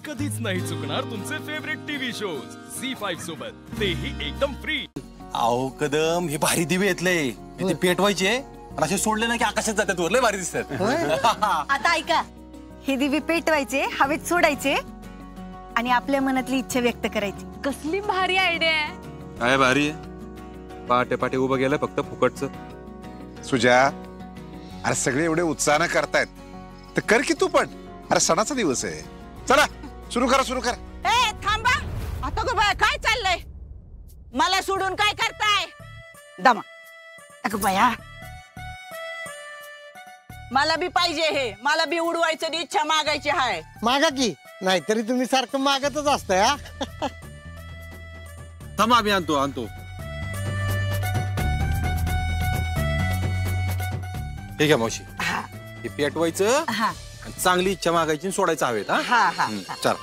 कधीच नाही चुकणार तुमचे फेवरेट टीव्ही शोज झी5 सोबत, तेही एकदम फ्री। आओ कदम, हे भारी दिवे येतले, ते पेटवायचे आणि असे सोडले ना की आकाशात जातात, वर लय भारी दिसतात। आता ऐका, हे दिवे पेटवायचे, हवेत सोडायचे आणि आपल्या मनातली इच्छा व्यक्त करायची। कसली भारी आयडिया आहे। काय भारी आहे, पाटे पाटे उभं गेलं फक्त फुकटचं। सुजा, अरे सगळे एवढे उत्साहानं करतायत तर कर की तू पण, अरे सणाचा दिवस आहे। चला सुरू करा सुरू करा। ए थांबा, आता गो बाया काय चाललंय? मला सोडून काय करताय? दमा अगं बाया, मला बी पाहिजे हे, मला बी उडवायचं इच्छा मागायची आहे। मागा की, नाहीतरी तुम्ही सारखं मागतच असताय। थांबा आम्ही आणतो। ठीक आहे मावशी, हे पेटवायचं आणि चांगली इच्छा मागायची आणि सोडायचं हवेत। चला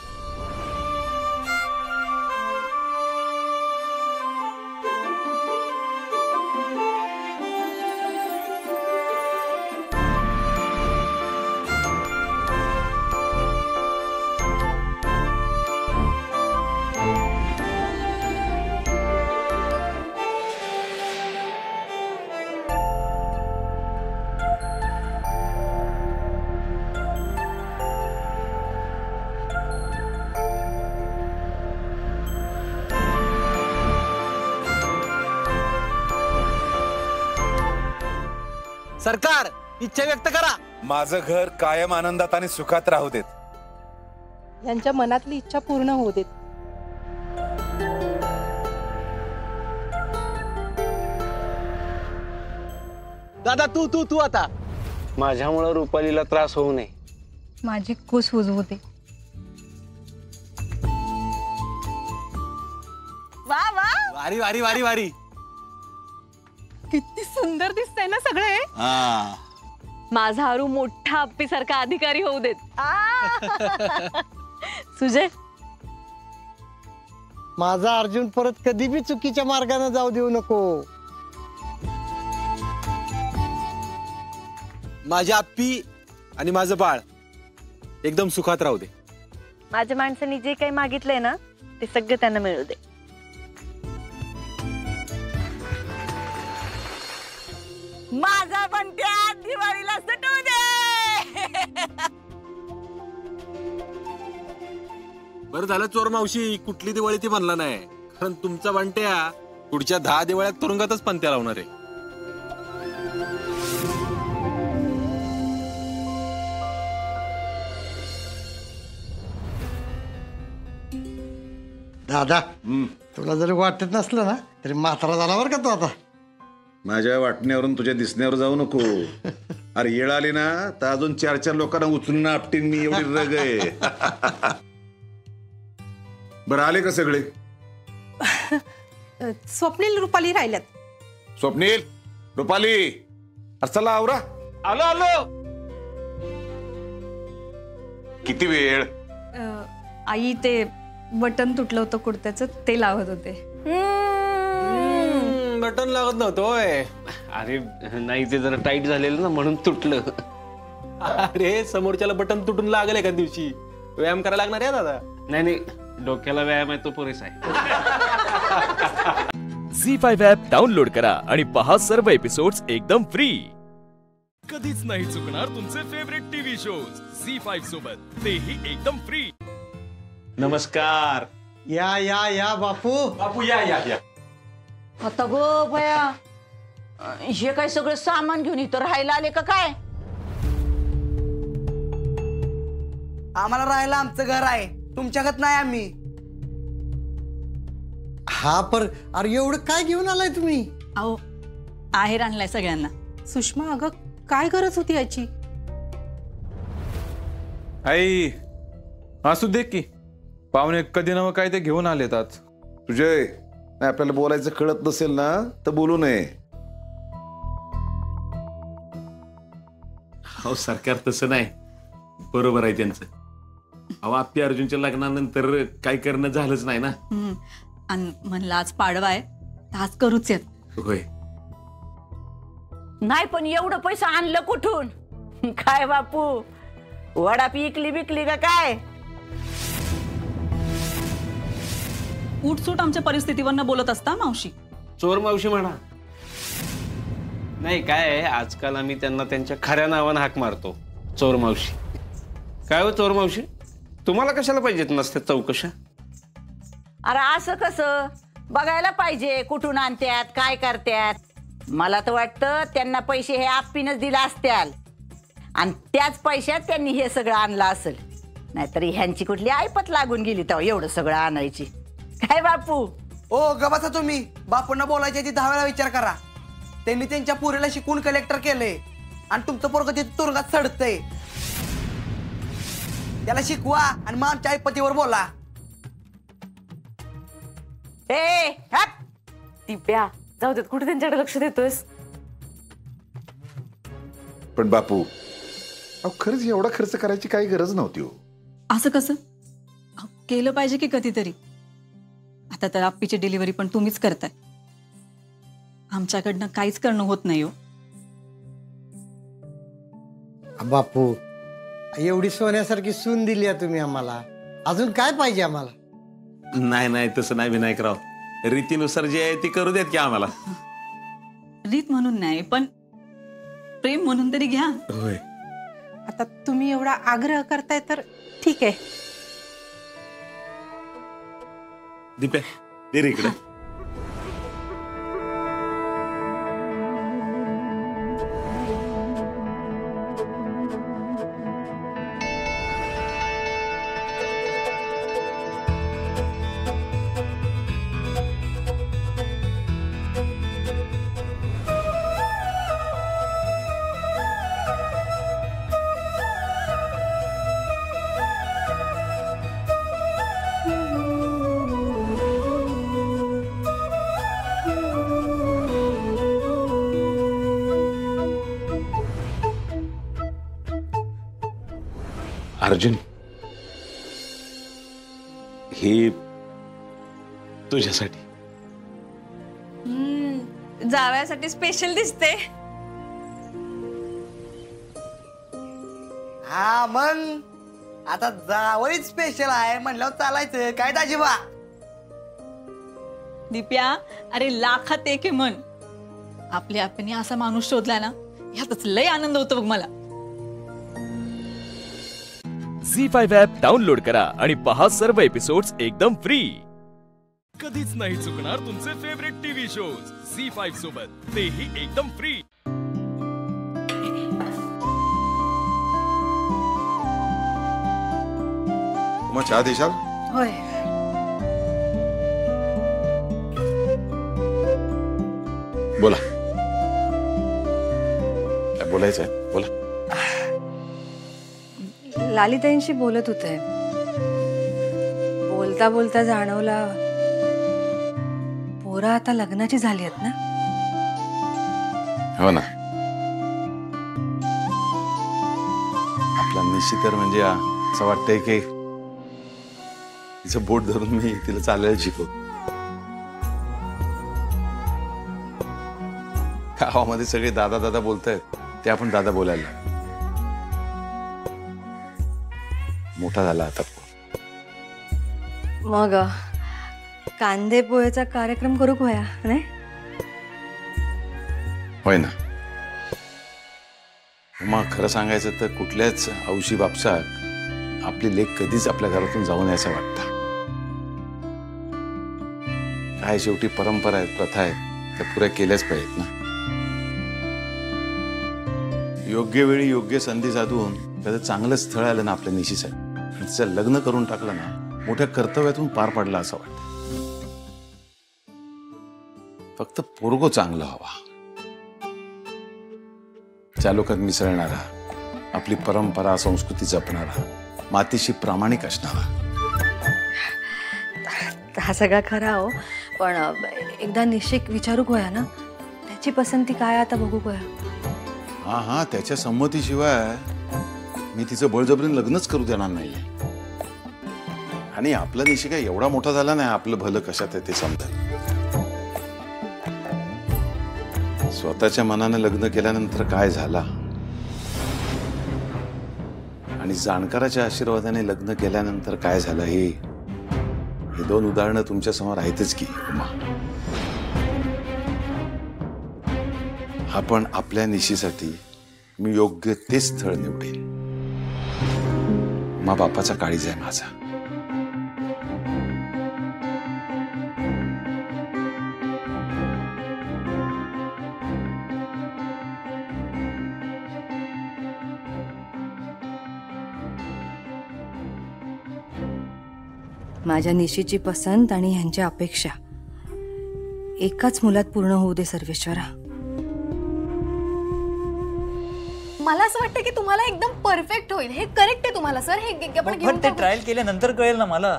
सरकार, इच्छा व्यक्त करा। माझं घर कायम आनंदात आणि सुखात राहू देत। यांच्या मनातली इच्छा पूर्ण होऊ देत। दादा तू आता माझ्यामुळे रुपालीला त्रास होऊ नये, माझी कुस हुजवते। वा वा, वारी वारी वारी वारी, किती सुंदर दिसतंय ना सगळे। माझा आरू मोठा अप्पी सारखा अधिकारी होऊ देत। सुजय, माझा अर्जुन परत कधी बी चुकीच्या मार्गाने जाऊ देऊ नको। माझी आप्पी आणि माझं बाळ एकदम सुखात राहू दे। माझ्या माणसाने जे काही मागितलंय ना, ते सगळं त्यांना मिळू दे। माझा बंट्या दिवाळीला सुटू दे। बरं झालं चोर मावशी, कुठली दिवाळी ती म्हणला नाही, कारण तुमचा बंट्या पुढच्या 10 दिवाळ्यात तुरुंगातच पंत्या लावणार आहे। दादा, तुला जरी वाटत नसलं ना तरी म्हातारा झाला बरं का तू आता। माझ्या वाटण्यावरून तुझ्या दिसण्यावर जाऊ नको। अरे येळ आली ना तर अजून 4 लोकांना उचलून आपटीन मी, एवढी रग आहे। बरं आले का सगळे? स्वप्नील रुपाली राहिल्यात। स्वप्नील, रुपाली, अरे चला आवरा। आलो। किती वेळ? आई ते बटन तुटलं होतं कुर्त्याचं, ते लावत होते। बटन लागत नव्हतं होय? अरे नाही, ते जरा टाईट झालेलं ना म्हणून तुटलं। अरे समोरच्याला बटन तुटून लागेल एका दिवशी, व्यायाम करायला लागणार आहे दादा। नाही, डोक्याला व्यायाम आहे तो पुरेसा आहे। झी5 ऍप डाउनलोड करा आणि पहा सर्व एपिसोड्स एकदम फ्री। कधीच नाही चुकणार तुमचे फेवरेट टीव्ही शोज झी5 सोबत, तेही एकदम फ्री। नमस्कार। या बापू या। आता गो भया, हे काय सगळं सामान घेऊन इथं राहायला आले का काय? आम्हाला राहायला आमचं घर आहे, तुमच्याकडे नाही आम्ही। हा पर अरे एवढं काय घेऊन आलाय तुम्ही? अहो, आहेर आणलाय सगळ्यांना। सुषमा, अगं काय गरज होती याची? आई असू दे की, पाहुणे कधी नवं काय ते घेऊन आलेत आज। तुझे नाही, आपल्याला बोलायचं कळत नसेल ना तर बोलू नये। हो सरकार तसं नाही, बरोबर आहे त्यांचं। अहो आप्पी अर्जुनच्या लग्नानंतर काय करणं झालंच नाही ना। आणि म्हणलं आज पाडवा आहे, आज करूच येत। होय, नाही पण एवढं पैसा आणलं कुठून? काय बापू, वडा पिकली बिकली का काय? उठसूट आमच्या परिस्थितीवरनं बोलत असता मावशी. चोर मावशी म्हणा. नाही काय आहे, आजकाल आम्ही त्यांना त्यांच्या खऱ्या नावानं हाक मारतो, चोर मावशी. काय हो चोर मावशी, तुम्हाला कशाला पाहिजेत नसते चौकशा? अरे असं कसं बघायला पाहिजे, कुठून आणत्यात काय करत्यात. मला तर वाटतं त्यांना पैसे हे आप्पीनच दिला असत्याल आणि त्याच पैशात त्यांनी हे सगळं आणलं असेल. नाहीतर ह्यांची कुठली ऐपत लागून गेली तेव्हा एवढं सगळं आणायची. काय बापू? ओ गबाचा तुम्ही बापूंना बोलायच्या आधी 10 वेळा विचार करा. त्यांनी त्यांच्या पुरीला शिकून कलेक्टर केले आणि तुमचं पोरगं तिथे तुरुंगात सडतंय. त्याला शिकवा आणि मग आमच्या ऐपतीवर बोला. ए दिप्या जाऊ देत, कुठे त्यांच्याकडे लक्ष देतोयस? पण बापू खरंच एवढा खर्च करायची काही गरज नव्हती हो. असं कसं? केलं पाहिजे की कधीतरी. आता तर आप्पीची डिलिव्हरी पण तुम्हीच करताय, आमच्याकडनं काहीच करणं होत नाही हो. बापू एवढी सोन्यासारखी सून दिली आहे तुम्ही आम्हाला, अजून काय पाहिजे आम्हाला? नाही नाही तसं नाही विनायकराव, रीतीनुसार जे आहे ती करू देत की आम्हाला. रीत म्हणून नाही पण प्रेम म्हणून तरी घ्या. होय. आता तुम्ही एवढा आग्रह करताय तर ठीक आहे. दिप्या दे रे इकडे. अर्जुन हे तुझ्यासाठी. जावयासाठी स्पेशल दिसते. हा मग आता जावळीच स्पेशल आहे म्हणल्यावर चालायचं काय दाजीबा. दिप्या अरे लाखात एक म्हण. आपल्या आपण असा माणूस शोधला ना, यातच लय आनंद होतो बघ मला. झी5 ॲप डाउनलोड करा आणि पहा सर्व एपिसोड्स एकदम फ्री. कधीच नाही चुकणार तुमचे फेवरेट टीव्ही शोज झी5 सोबत, तेही एकदम फ्री. मग चहा देशाल? होय. बोला. काय बोलायचंय बोला. लालिताईंशी बोलत होते. बोलता बोलता जाणवला पोरं आता लग्नाची झाली आहेत ना. हो ना. आपला निश्चितर म्हणजे असं वाटतंय की तिचं बोट धरून मी तिला चालायला शिकवतो. गावामध्ये सगळे दादा दादा बोलतायत, ते आपण दादा बोलायला. मोठा झाला आता. मग कांदे पोहेचा कार्यक्रम करू होया नाही? होय ना. मग खरं सांगायचं तर कुठल्याच औशी बापसाक आपली लेक कधीच आपल्या घरातून जाऊन यायचं वाटतं. काय शेवटी परंपरा आहेत, प्रथा आहेत, त्या पुऱ्या केल्याच पाहिजेत ना. योग्य वेळी योग्य संधी साधून त्याचं चांगलं स्थळ आलं ना आपल्या निशीसाठी, तिचं लग्न करून टाकलं ना, मोठ्या कर्तव्यातून पार पडला असं वाटतं. फक्त पोरगो चांगला हवा, त्या लोकात मिसळणारा, आपली परंपरा संस्कृती जपणारा, मातीशी प्रामाणिक असणारा. हा सगळा खरा हो, पण एकदा निश्चित विचारू होया ना, त्याची पसंती काय आता बघू होया. हा हा, त्याच्या संमतीशिवाय मी तिचं बळजबरीने लग्नच करू देणार नाहीये. आणि आपला निशी काय एवढा मोठा झाला नाही, आपलं भलं कशात आहे ते समजेल. स्वतःच्या मनाने लग्न केल्यानंतर काय झाला आणि जाणकाराच्या आशीर्वादाने लग्न केल्यानंतर काय झालं हे 2 उदाहरणं तुमच्या समोर आहेतच की उमा. हा पण आपल्या निशीसाठी मी योग्य ते स्थळ निवडेन. मा बापाचा काळीज आहे माझा. माझ्या निशीची पसंत आणि ह्यांच्या अपेक्षा एकाच मुलात पूर्ण होऊ दे सर्वेश्वरा. मला असं वाटतं की तुम्हाला एकदम परफेक्ट होईल. हे करेक्ट आहे तुम्हाला सर. हे आपण घेऊन ते ट्रायल केल्यानंतर कळेल ना मला.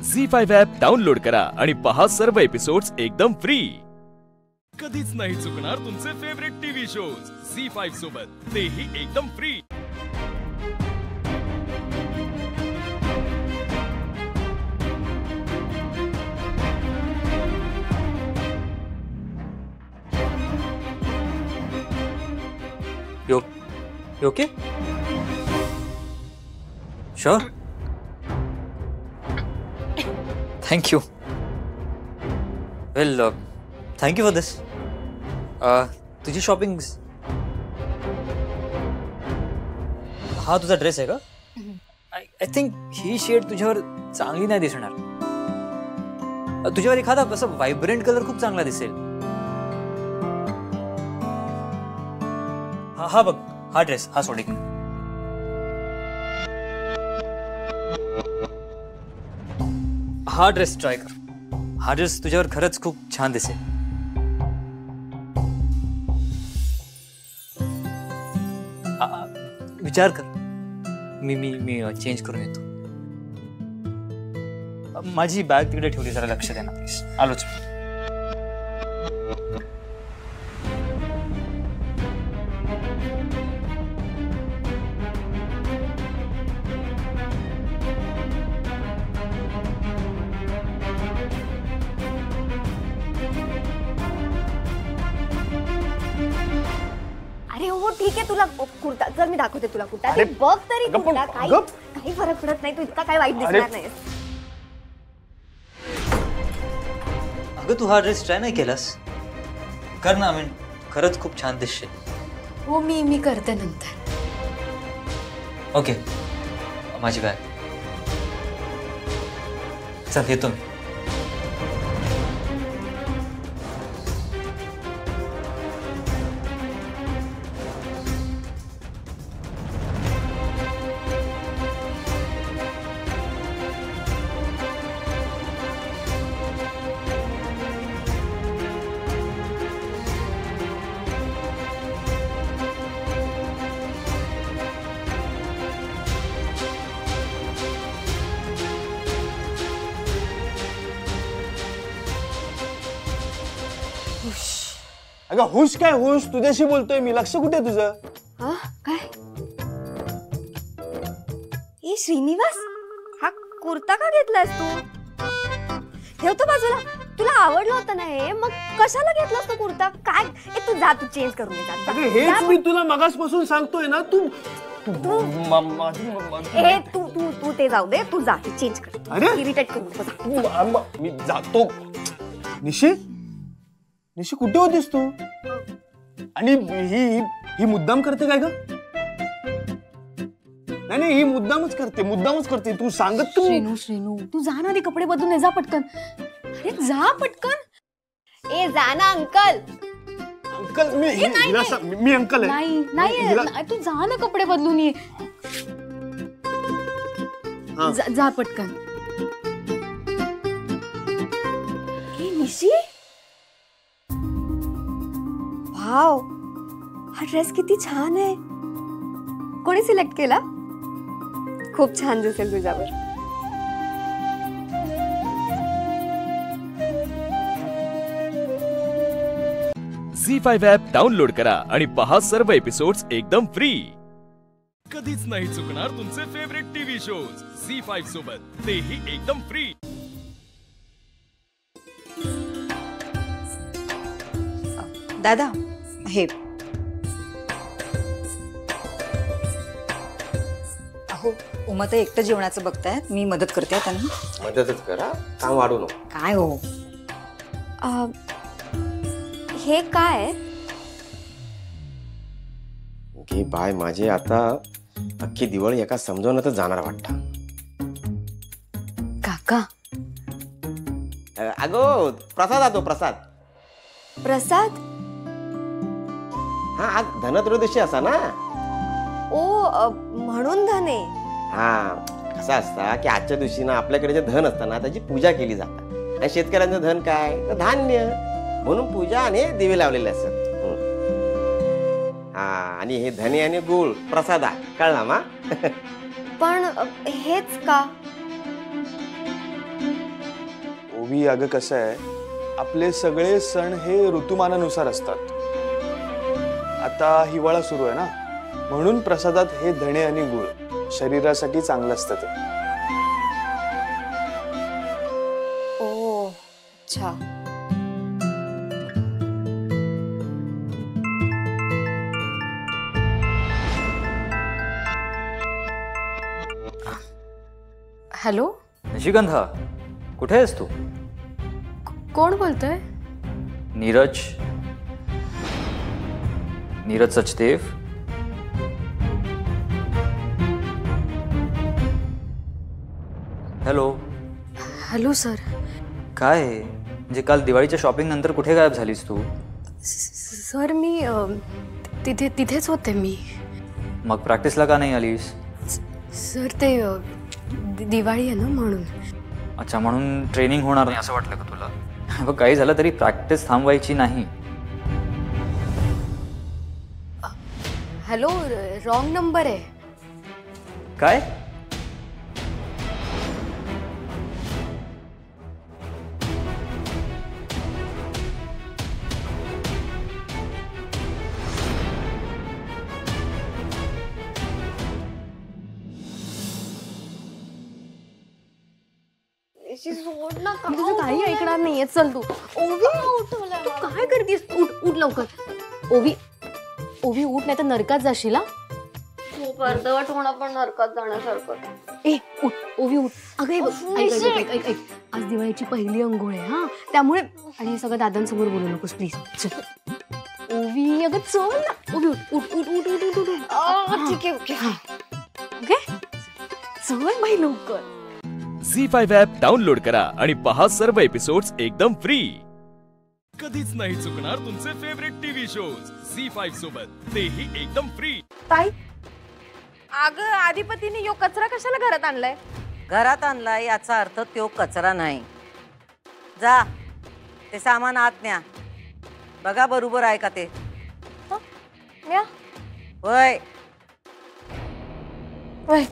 झी5 ॲप डाउनलोड करा आणि पहा सर्व एपिसोड्स एकदम फ्री. कधीच नाही चुकणार तुमचे फेवरेट टीव्ही शोज झी5 सोबत, तेही एकदम free. You okay? Sure. Thank you. Well, thank you for this. तुझी शॉपिंग. हा तुझा ड्रेस आहे का? आय थिंक ही शेड तुझ्यावर चांगली नाही दिसणार. तुझ्यावर एखादा असं व्हायब्रंट कलर खूप चांगला दिसेल. हा बघ, हा ड्रेस, हा सोड एक. हा ड्रेस ट्राय कर. हा ड्रेस तुझ्यावर खरंच खूप छान दिसेल. विचार कर. मी चेंज करून येतो. माझी बॅग तिकडे ठेवली, जरा लक्ष दे ना प्लीज. आलोच. अरे हो ठीक आहे. तुला कुर्ता जर मी दाखवते तुला कुर्ता. अरे बघ तरी कुर्ता. काही फरक पडत नाही. तू इतका काय वाईट दिसणार नाही. अगं तू हा ड्रेस ट्राय नाही केलास? कर ना. खरंच खूप छान दिसशील. हो मी करते नंतर. ओके. माझी बॅग. चल येतो मी. अगं हुश काय हुश, तुझ्याशी बोलतोय मी. लक्ष कुठे तुझं? काय ए श्रीनिवास, हा कुर्ता का घेतलास तू? ठेवतो बाजूला. तुला आवडला होता ना हे, मग कशाला घेतलास तो कुर्ता? काय तू जा, तू चेंज करून घे. अगं हेच मी तुला मगासपासून सांगतोय ना. तू तू ते जाऊ दे. तू जा, चेंज कर. अरे इरिटेट करू नको. मी जातो. निशी कुठे होतीस तू? आणि ही मुद्दाम करते काय ग? नाही ही मुद्दामच करते. तू सांगत श्रीनू तू जा ना. ते कपडे बदलून जा पटकन. अरे जा पटकन. ए जा ना अंकल. मी अंकल आहे. नाही तू जा ना, कपडे बदलून ये. जा पटकन. निशी, वाव, हा ड्रेस किती छान आहे. कोणी सिलेक्ट केला? खूप छान दिसेल तुझ्यावर. झी5 ॲप डाउनलोड करा आणि पहा सर्व एपिसोड्स एकदम फ्री. कधीच नाही चुकणार तुमचे फेवरेट टीव्ही शोज झी5 सोबत, तेही एकदम फ्री. अहो उमा तर एकटं जेवणाचं बघताय, मी मदत करते त्यांना. मदतच करा, काम वाढू नको. काय हो हे काय? घे बाय माझे, आता अख्खी दिवाळी एका समजवण्यातच जाणार वाटतं. काका अगो प्रसाद आतो, प्रसाद. प्रसाद? हा आज धनत्रयोदशी असा ना. ओ म्हणून धने. हा कसं असता की आजच्या दिवशी ना आपल्याकडे जे धन असतं ना त्याची पूजा केली जाते. आणि शेतकऱ्यांचं धन काय तर धान्य, म्हणून पूजा आणि दिवे लावलेले असतात. हा आणि हे धने आणि गुळ प्रसादा, कळला मा? पण हेच का? ओवी अगं कसं आहे, आपले सगळे सण हे ऋतुमानानुसार असतात. आता हिवाळा सुरू आहे ना, म्हणून प्रसादात हे धणे आणि गुळ शरीरासाठी चांगलं असतं ते. ओ अच्छा. हॅलो निशिगंधा, कुठे आहेस तू? कोण बोलतोय? Neeraj Sachdev. Hello. Hello sir. काय आहे? म्हणजे काल दिवाळीच्या शॉपिंग नंतर कुठे गायब झालीस तू? सर मी तिथेच होते मी. मग प्रॅक्टिसला का नाही आलीस? सर ते दिवाळी आहे ना म्हणून. अच्छा, म्हणून ट्रेनिंग होणार नाही असं वाटलं का तुला? काही झालं तरी प्रॅक्टिस थांबवायची नाही. हॅलो, रॉंग नंबर आहे. काय? मी तुझं काही ऐकणार नाहीये. चल तू. ओवी तू काय करतेस? उठ लवकर. ओवी उठ, नाही तर नरकात जाशील. खूप अर्धवट होणं पण नरकात जाण्यासारखं. ए उठ ओवी उठ. अगं ऐक, आज दिवाळीची पहिली अंघोळ आहे हा, त्यामुळे. आणि हे सगळं दादांसमोर बोलू नकोस प्लीज. चल ओवी, अगं चल ना. ओवी उठ. ठीक आहे ओके चल बाई लवकर. झी5 ॲप डाउनलोड करा आणि पहा सर्व एपिसोड्स एकदम फ्री. कधीच नाही चुकणार तुमचे फेवरेट टीव्ही शोज झी5 सोबत, तेही एकदम फ्री. ताई, अगं आधिपतीने यो कचरा कशाला घरात आणलाय? घरात आणलाय याचा अर्थ तो कचरा नाही. जा ते सामान आत न्या, बघा बरोबर आहे का ते. म्या होय होय.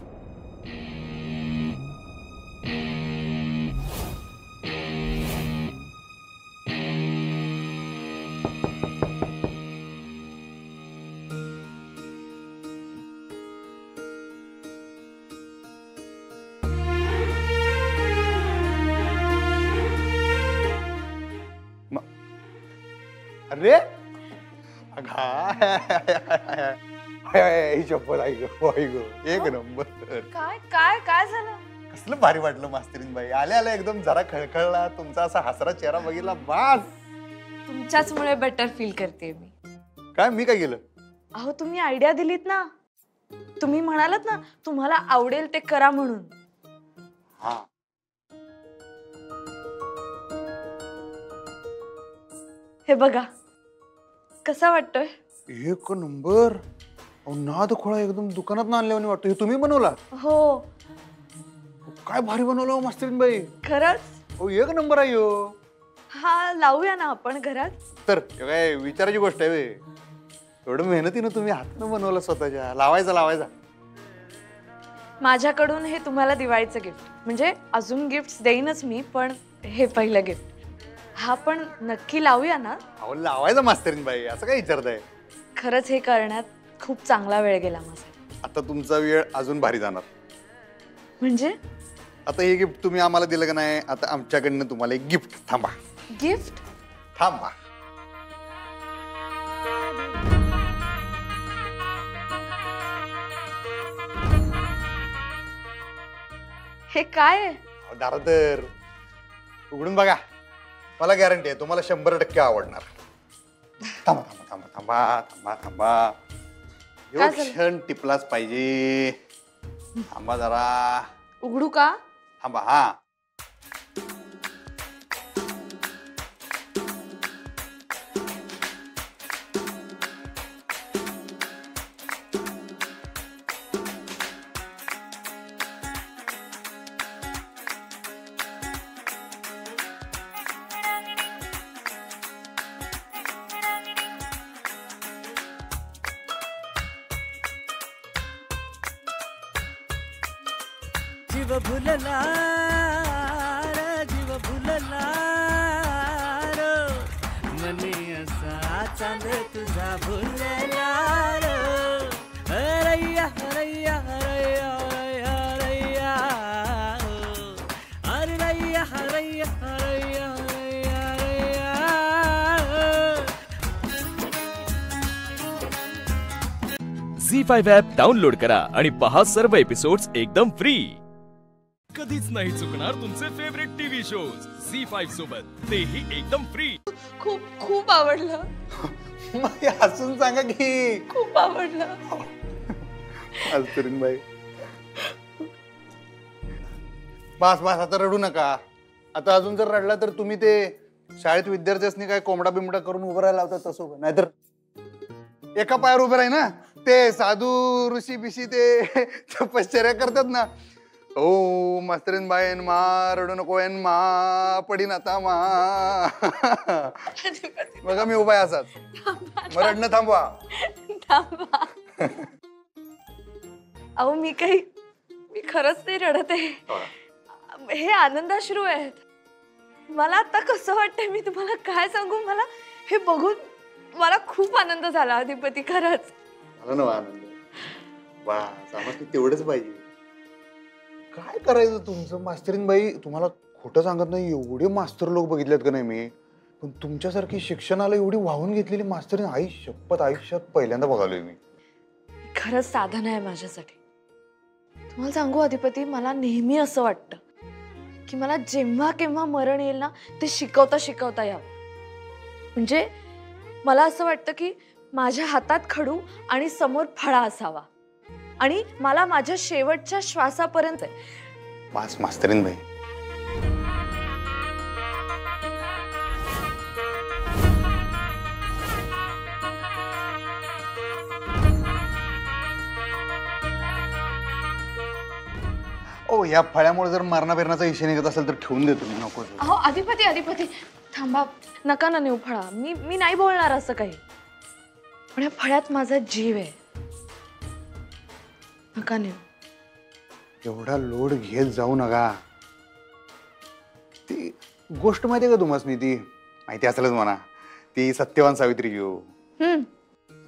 अरे शपथ आई गो, एक नंबर. काय काय काय झालं? कसलं भारी वाटलं मास्तरीन बाई. आल्या एकदम जरा खळखळला. तुमचा असा हसरा चेहरा बघितला बास. तुमच्याचमुळे बेटर फील करते मी. काय मी काय केलं? अहो तुम्ही आयडिया दिलीत ना, तुम्ही म्हणालात ना तुम्हाला आवडेल ते करा म्हणून. हा हे बघा कसा वाटतोय? एक नंबर. नाद खोळा एकदम दुकानात आणल्याने वाटतो. हे तुम्ही बनवला? हो. काय भारी बनवलं मास्तरीन बाई. खरंच? हो एक नंबर आहे यो. हा लावूया ना आपण घरात. तर काय विचारायची गोष्ट आहे. एवढं मेहनतीनं तुम्ही हातानं बनवलं स्वतःच्या. लावायचा. माझ्याकडून हे तुम्हाला दिवाळीचं गिफ्ट. म्हणजे अजून गिफ्ट देईनच मी, पण हे पहिलं गिफ्ट. हा पण नक्की लावूया ना? अहो लावायचा मास्तरीन बाई, असं काय विचारताय? खरंच हे करण्यात खूप चांगला वेळ गेला माझा. आता तुमचा वेळ अजून भारी जाणार. म्हणजे आता हे गिफ्ट तुम्ही आम्हाला दिलं का नाही, आता आमच्याकडनं तुम्हाला एक गिफ्ट. थांबा. गिफ्ट? थांबा. हे काय आहे? दारा तर उघडून बघा, मला गॅरंटी आहे तुम्हाला 100% आवडणार. थांबा थांबा थांबा थांबा थांबा थांबा, काय झालं? क्षण टिपलाच पाहिजे. थांबा जरा, उघडू का? थांबा. हा जीव भुलला रे, जीव भुलला रो, मने असा चांद तुझा भुलला row. Auraiya Auraiya Auraiya Auraiya Auraiya Auraiya Auraiya Auraiya. झी5 app download करा आणि पहा सर्व एपिसोड्स एकदम फ्री. कधीच नाही चुकणार तुमचे फेवरेट टीव्ही शोज झी5 सोबत, तेही एकदम फ्री. खूप खूप आवडलं. हसून सांगा की खूप आवडलं. अलतरीन बाई, बस बस आता रडू नका. आता अजून जर रडला तर तुम्ही ते शाळेत विद्यार्थ्यांनी काय कोंबडा बिमडा करून उभं राहायला लावतात तसं, नाहीतर एका पायावर उभं राही ना. ते साधू ऋषी बिशी ते तपश्चर्या करतात ना. ओ मास्तरीन बाईन मा रडू नको एन मा पडीन आता मा. बघा मी उभा आहे असाच. मग रडणं थांबवा. अहो मी खरंच नाही रडत आहे. हे आनंदाश्रू आहेत. मला आता कसं वाटतंय मी तुम्हाला काय सांगू. मला हे बघून मला खूप आनंद झाला अधिपती, खरंच. मला ना आनंद. वा समज तेवढंच पाहिजे. काय करायचं तुमचं मास्तरीन बाई. तुम्हाला खोटं सांगत नाही, एवढे मास्तर लोक बघितलेत का नाही मी, पण तुमच्यासारखी शिक्षणाला एवढी वाहून घेतलेली मास्तरीन आई शपथ आयुष्यात पहिल्यांदा बघालोय मी. खरंच साधन आहे माझ्यासाठी. तुम्हाला सांगू अधिपती, मला नेहमी असं वाटतं की मला जेव्हा केव्हा मरण येईल ना, ते शिकवता शिकवता यावं. म्हणजे मला असं वाटतं की माझ्या हातात खडू आणि समोर फळा असावा, आणि मला माझ्या शेवटच्या श्वासापर्यंत. पाच मास्तरीन बाई, ओ या फळ्यामुळे जर मरणा बिरणाचा इशे निघत असेल तर ठेवून देतो मी. नको. अहो अधिपती अधिपती थांबा, नका ना नेऊ फळा. मी नाही बोलणार असं काही, पण या फळ्यात माझा जीव आहे. नका नेऊ. एवढा लोड घेत जाऊ नका. ती गोष्ट माहितीये का तुम्हाला? ती माहिती असेलच म्हणा. ती सत्यवान सावित्री घेऊ.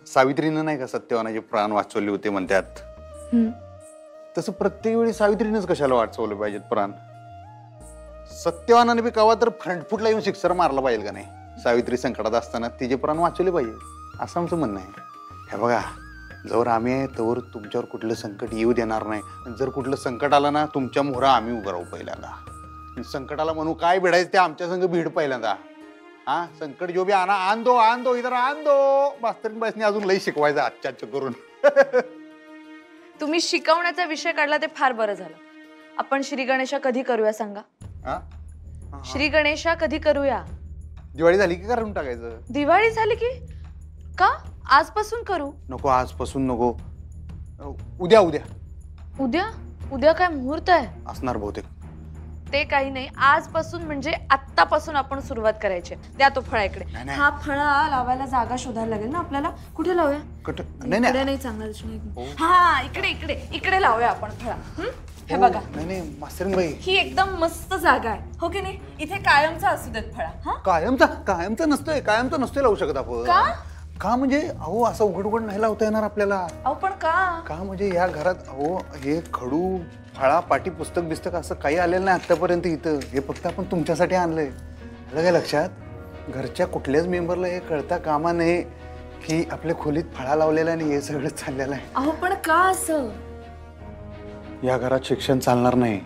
सावित्रीनं नाही का सत्यवानाचे प्राण वाचवले होते म्हणतात, तसं प्रत्येक वेळी सावित्रीनेच कशाला वाचवलं पाहिजेत प्राण? सत्यवानाने बी कवा तर फ्रंटफुटला येऊन शिक्सर मारला पाहिजे का नाही? सावित्री संकटात असताना तिचे प्राण वाचवले पाहिजे असं आमचं म्हणणं आहे. हे बघा, जर आम्ही आहे तोवर तुमच्यावर कुठलं संकट येऊ देणार नाही. जर कुठलं संकट आलं ना, तुमच्या मोहरा आम्ही उभं राहू पहिल्यांदा. संकटाला म्हणू काय भिडायचं ते आमच्या संग भीड पहिल्यांदा. हा संकट जो बी आण दो इधर आण दो. मास्तरीन बाईसनी अजून लई शिकवायचं आजच्या करून. तुम्ही शिकवण्याचा विषय काढला ते फार बरं झालं. आपण श्री गणेशा कधी करूया सांगा? श्री गणेशा कधी करूया? दिवाळी झाली की करून टाकायचं. दिवाळी झाली की का? आजपासून करू. नको आजपासून नको. उद्या उद्या उद्या उद्या काय मुहूर्त आहे? असणार बहुतेक. ते काही नाही, आजपासून म्हणजे आत्तापासून आपण सुरुवात करायची. द्या तो फळा इकडे. हा फळा लावायला जागा शोधायला लागेल ना आपल्याला. कुठे लावूया? नाही नाही चांगला दिसून. हा इकडे इकडे इकडे लावूया आपण फळा. हे बघा. नाही मास्तरीन बाई, ही एकदम मस्त जागा आहे हो की नाही? इथे कायमचा असू देत फळा. हा कायमचा नसतोय. कायमचा नसतोय लावू शकत आपण. का म्हणजे अहो असं उघड उघड नाही लावता येणार आपल्याला. अहो पण का म्हणजे या घरात अहो हे खडू फळा पाटी पुस्तक बिस्तक असं काही आलेलं नाही आतापर्यंत इथं. हे फक्त आपण तुमच्यासाठी आणलंय. आलं काय लक्षात? घरच्या कुठल्याच मेंबरला हे कळता कामा नये की आपल्या खोलीत फळा लावलेला आणि हे सगळं चाललेलं आहे. अहो पण का असं? या घरात शिक्षण चालणार नाही.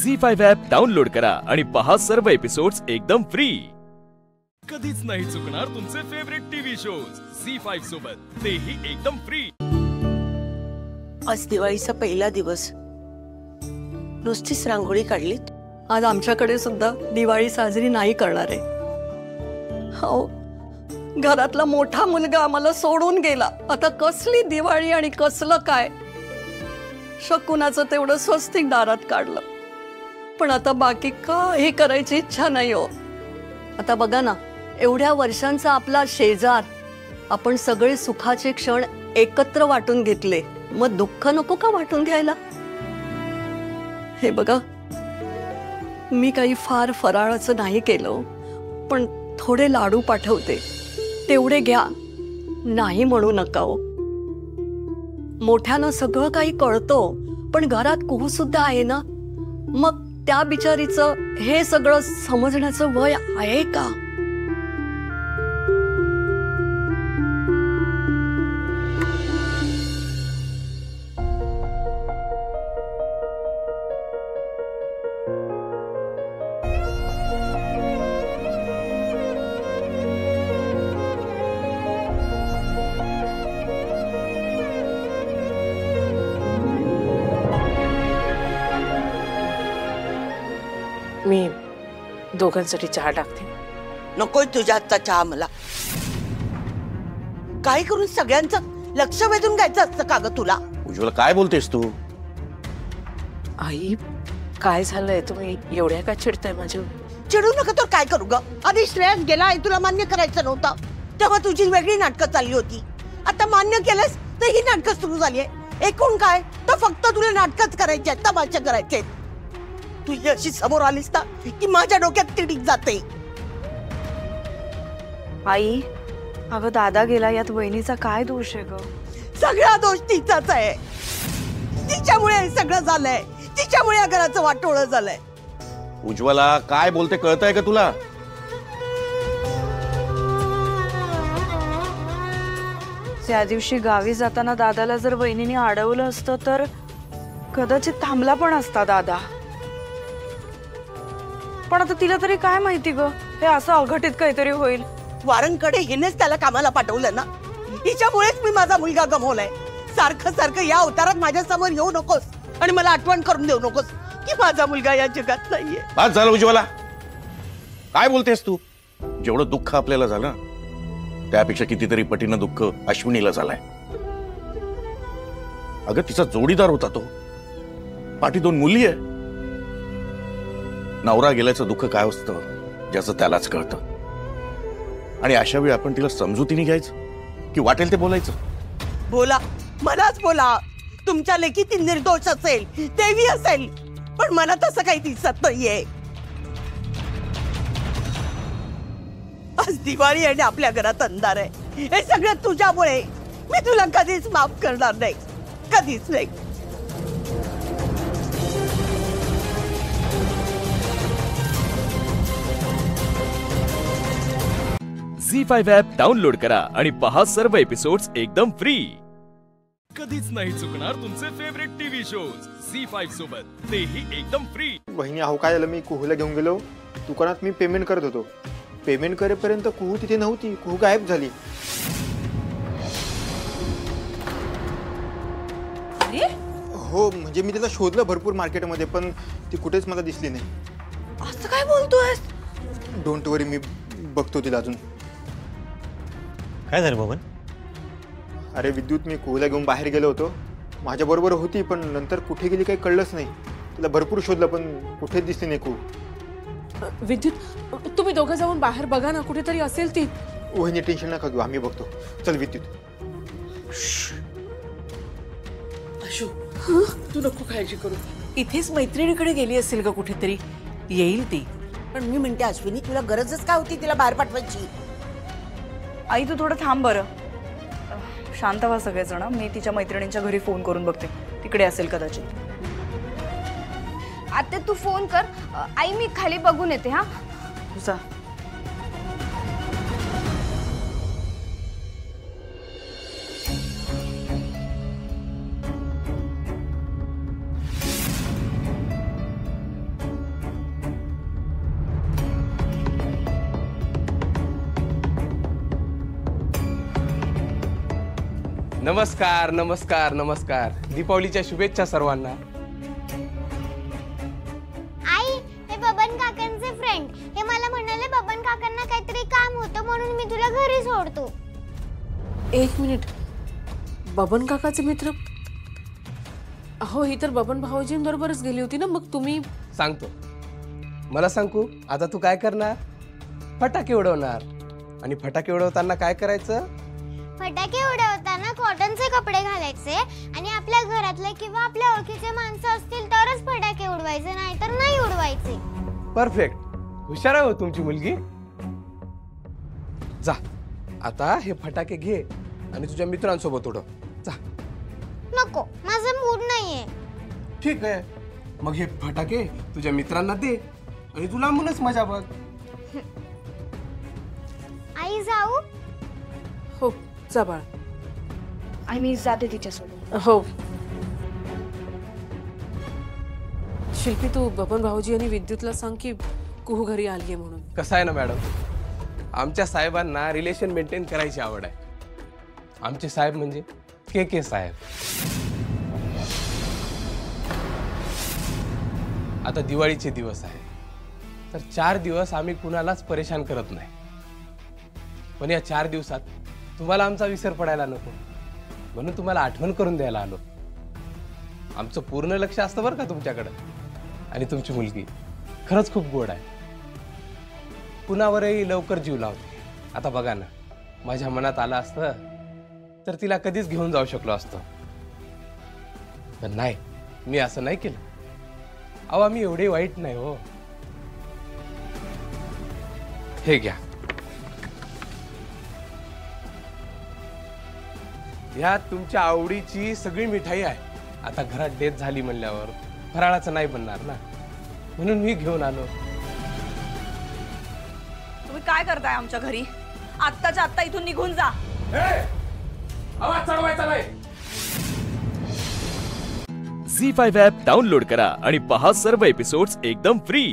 झी5 ॲप डाउनलोड करा आणि पहा सर्व एपिसोड्स एकदम फ्री. कधीच नाही चुकणार तुमचे फेवरेट टीव्ही शोज झी5 सोबत, तेही एकदम फ्री. आज दिवाळीचा पहिला दिवस, नुसतीच रांगोळी काढलीत? आज आमच्याकडे सुद्धा दिवाळी साजरी नाही करणार आहे. हो, घरातला मोठा मुलगा आम्हाला सोडून गेला. आता कसली दिवाळी आणि कसलं काय. शकुनाचं तेवढं स्वस्तिक दारात काढलं, पण आता बाकी काही करायची इच्छा नाही हो. आता बघा ना, एवढ्या वर्षांचा आपला शेजार, आपण सगळे सुखाचे क्षण एकत्र वाटून घेतले, मग दुःख नको का वाटून घ्यायला. हे बघा, मी काही फार फराळाचं नाही केलं, पण थोडे लाडू पाठवते, तेवढे घ्या, नाही म्हणू नका हो. मोठ्यानं सगळं काही कळतं, पण घरात कुहू सुद्धा आहे ना, मग त्या बिचारीचं हे सगळं समजण्याचं वय आहे का. मी दोघांसाठी चहा टाकते. नकोय तुझ्या हातचा चहा मला. काय करून सगळ्यांचं लक्ष वेधून घ्यायचं असतं का ग तुला. उज्ज्वला, काय बोलतेस तू? आई, काय झालंय? तुम्ही एवढ्या का चिडताय माझ्यावर? चिडू नका तर काय करू ग. आधी श्रेयस गेला आहे, तुला मान्य करायचं नव्हतं, तेव्हा तुझी वेगळी नाटकं चालली होती. आता मान्य केलंस तर ही नाटकं सुरू झाली आहे. एकूण काय तर फक्त तुला नाटकच करायचे आहेत, तमाशा करायचे. तू ही अशी समोर आलीस ना की माझ्या डोक्यात तिडीक जाते. आई, अगं दादा गेला, यात वहिनीचा काय दोष आहे ग. सगळा दोष तिचाच आहे. तिच्यामुळे हे सगळं झालंय, तिच्यामुळे या घराचं वाटोळं झालंय. उज्ज्वला, काय बोलते कळतंय का तुला? त्या दिवशी गावी जाताना दादाला जर वहिनीने अडवलं असतं तर कदाचित थांबला पण असता दादा. पण आता तिला तरी काय माहिती ग, हे असं अघटित काहीतरी होईल. वारंकडे हिनेच त्याला कामाला पाठवलं ना. हिच्यामुळेच मी माझा मुलगा गमावलाय. सारखं सारखं या अवतारात माझ्या समोर येऊ नकोस आणि मला आठवण करून देऊ नकोस की माझा मुलगा या जगात नाहीये. बस झालं उज्ज्वला, काय बोलतेस तू? जेवढं दुःख आपल्याला झालं त्यापेक्षा कितीतरी पटीनं दुःख अश्विनीला झालंय. अगं, तिचा जोडीदार होता तो, पाठी 2 मुली आहे. नवरा गेल्याचं दुःख काय असतं ज्याचं त्यालाच कळतं. आणि अशा वेळी आपण तिला समजुतीने घ्यायचं की वाटेल ते बोलायचं? बोला, मलाच बोला. तुमच्या लेखी ती निर्दोष असेल, देवी असेल, पण मला तसं काही दिसत नाहीये. आज दिवाळी आणि आपल्या घरात अंधार आहे. हे सगळं तुझ्यामुळे. मी तुला कधीच माफ करणार नाही, कधीच नाही. झी5 ॲप डाउनलोड करा आणि पहा सर्व एपिसोड्स एकदम फ्री. कधीच नाही चुकणार तुमचे फेवरेट टीव्ही शोज झी5 सोबत, तेही एकदम फ्री. बहिणी, अहो काय झालं, मी कुहूला घेऊन गेलो. दुकानात मी पेमेंट करत होतो. पेमेंट करेपर्यंत कुहू तिथे नव्हती. कुहू गायब झाली. हो, म्हणजे मी तिला शोधलं भरपूर मार्केटमध्ये, पण ती कुठेच मला दिसली नाही. असं काय बोलतोय? डोंट वरी, मी बघतो तिला अजून. काय झालं बबन? अरे विद्युत, मी कुहूला घेऊन बाहेर गेलो होतो. माझ्या बरोबर होती, पण नंतर कुठे गेली काही कळलंच नाही. तिला भरपूर शोधलं, पण कुठेच दिसली नाही कुहू. विद्युत, तुम्ही दोघं जाऊन बाहेर बघा ना, कुठेतरी असेल ती. वहिनी, टेन्शन नका घेऊ, आम्ही बघतो. चल विद्युत. अशू, तू नको काळजी करू. इथेच मैत्रिणीकडे गेली असेल का कुठेतरी, येईल ती. पण मी म्हणते अश्विनी, तुला गरजच काय होती तिला बाहेर पाठवायची? आई, तू थोडं थांब बरं. शांत व्हा सगळेजण. मी तिच्या मैत्रिणींच्या घरी फोन करून बघते, तिकडे असेल कदाचित. आता तू फोन कर. आई, मी खाली बघून येते. हा, जा. नमस्कार नमस्कार नमस्कार. दीपावलीच्या शुभेच्छा सर्वांना. आई, हे बबन काकांचे फ्रेंड. हे मला म्हणाले बबन काकांना काहीतरी काम होतं म्हणून मी तुला घरी सोडतो. एक मिनिट, बबन काकाचे मित्र? अहो, ही तर बबन भाऊजींबरोबरच गेली होती ना, मग तुम्ही? सांगतो. मला सांगू, आता तू काय करणार? फटाके उडवणार. आणि फटाके उडवताना काय करायचं? फटाके उडवताना कॉटनचे कपडे घालायचे आणि आपल्या घरातले किंवा आपल्या ओळखीचे माणसं असतील तरच फटाके उडवायचे, नाहीतर नाही उडवायचे. परफेक्ट. हुशार आहे हो तुमची मुलगी. जा आता हे फटाके घे आणि तुझ्या मित्रांसोबत उडव. जा. नको, माझा मूड नाहीये. ठीक आहे, मग हे फटाके तुझ्या मित्रांना दे आणि तू लांबूनच मजा बघ. आई जाऊ? हो जा बाळ. आई मी जाते तिच्यासोबत. हो. शिल्पी, तू बबन भाऊजी आणि विद्युतला सांग की कुहू घरी आलीये म्हणून. कसं आहे ना मॅडम, आमच्या साहेबांना रिलेशन मेंटेन करायची आवड आहे. आमचे साहेब म्हणजे के साहेब. आता दिवाळीचे दिवस आहे, तर 4 दिवस आम्ही कुणालाच परेशान करत नाही. पण या 4 दिवसात तुम्हाला आमचा विसर पडायला नको, म्हणून तुम्हाला आठवण करून द्यायला आलो. आमचं पूर्ण लक्ष असतं बरं का तुमच्याकडं. आणि तुमची मुलगी खरंच खूप गोड आहे. कुणावरही लवकर जीव लावते. आता बघा ना, माझ्या मनात आलं असतं तर तिला कधीच घेऊन जाऊ शकलो असतो, पण नाही, मी असं नाही केलं. अहो, आम्ही एवढे वाईट नाही हो. हे घ्या. ह्यात तुमच्या आवडीची सगळी मिठाई आहे. आता घरात डेथ झाली म्हणल्यावर फराळाचं नाही बनणार ना, म्हणून मी घेऊन आलो. तुम्ही काय करताय आमच्या घरी? आत्ताच्या आत्ता इथून निघून जा. आवाज चढवायचा नाही. झी5 ॲप डाउनलोड करा आणि पहा सर्व एपिसोड्स एकदम फ्री.